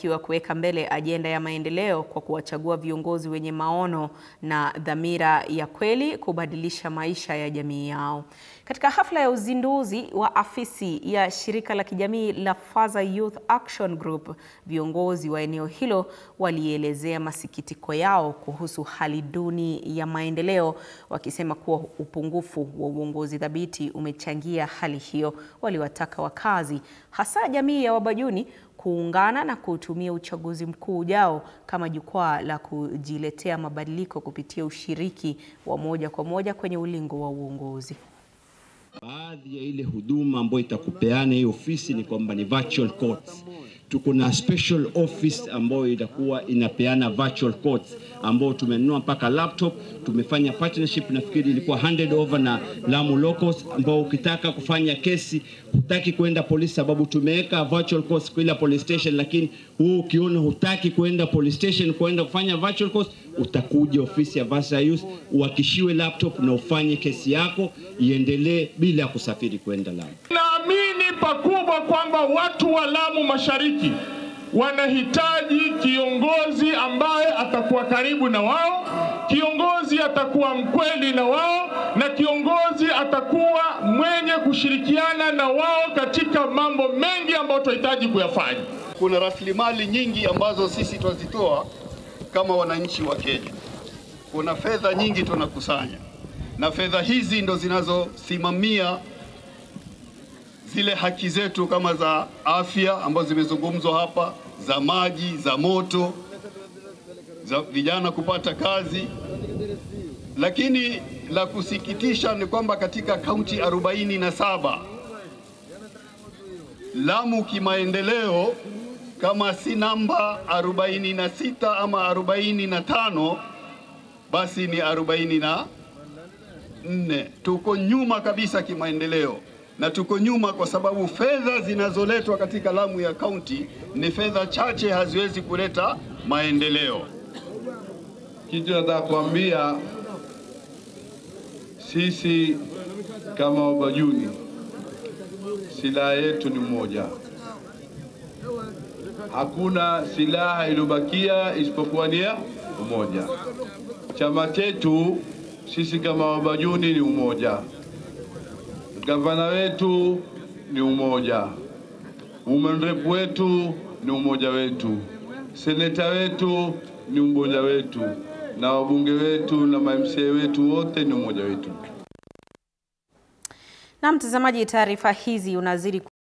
wametakiwa kuweka mbele ajenda ya maendeleo kwa kuwachagua viongozi wenye maono na dhamira ya kweli kubadilisha maisha ya jamii yao. Katika hafla ya uzinduzi wa afisi ya shirika la kijamii la Faza Youth Action Group, viongozi wa eneo hilo walielezea masikitiko yao kuhusu hali duni ya maendeleo, wakisema kuwa upungufu wa uongozi thabiti umechangia hali hiyo. Waliwataka wakazi, hasa jamii ya Wabajuni, kuungana na kutumia uchaguzi mkuu ujao kama jukwaa la kujiletea mabadiliko kupitia ushiriki wa moja kwa moja kwenye ulingo wa uongozi. Baadhi ya ile huduma ambayo itakupeana hii ofisi ni kwamba ni virtual courts. Tuko na special office ambayo itakuwa inapeana virtual courts ambao tumenunua mpaka laptop. Tumefanya partnership, nafikiri ilikuwa handed over na Lamu Locals, ambao ukitaka kufanya kesi hutaki kwenda polisi sababu tumeweka virtual courts kwa ile police station, lakini wewe ukiona hutaki kwenda police station kwenda kufanya virtual courts, utakuja ofisi ya Faza Youth uakishiwe laptop na ufanye kesi yako iendelee bila kusafiri kwenda Lamu. Naamini pakubwa kwamba watu wa Lamu Mashariki wanahitaji kiongozi ambaye atakuwa karibu na wao, kiongozi atakuwa mkweli na wao, na kiongozi atakuwa mwenye kushirikiana na wao katika mambo mengi ambayo tunahitaji kuyafanya. Kuna rasilimali nyingi ambazo sisi tunazitoa kama wananchi wa Kenya. Kuna fedha nyingi tunakusanya, na fedha hizi ndo zinazosimamia zile haki zetu kama za afya ambazo zimezungumzwa hapa, za maji, za moto, za vijana kupata kazi. Lakini la kusikitisha ni kwamba katika kaunti 47 Lamu kimaendeleo, kama si namba 46 ama 45, basi ni 44. Tuko nyuma kabisa kimaendeleo, na tuko nyuma kwa sababu fedha zinazoletwa katika Lamu ya kaunti ni fedha chache, haziwezi kuleta maendeleo. Kitu nataka kuambia, sisi kama Wabajuni, silaha yetu ni moja. Hakuna silaha iliyobakia isipokuwa ni umoja. Chama chetu sisi kama Wabajuni ni umoja. Gavana wetu ni umoja. Women rep wetu ni umoja wetu. Seneta wetu ni umoja wetu. Na wabunge wetu na MCA wetu wote ni umoja wetu. Na mtazamaji, taarifa hizi unazidi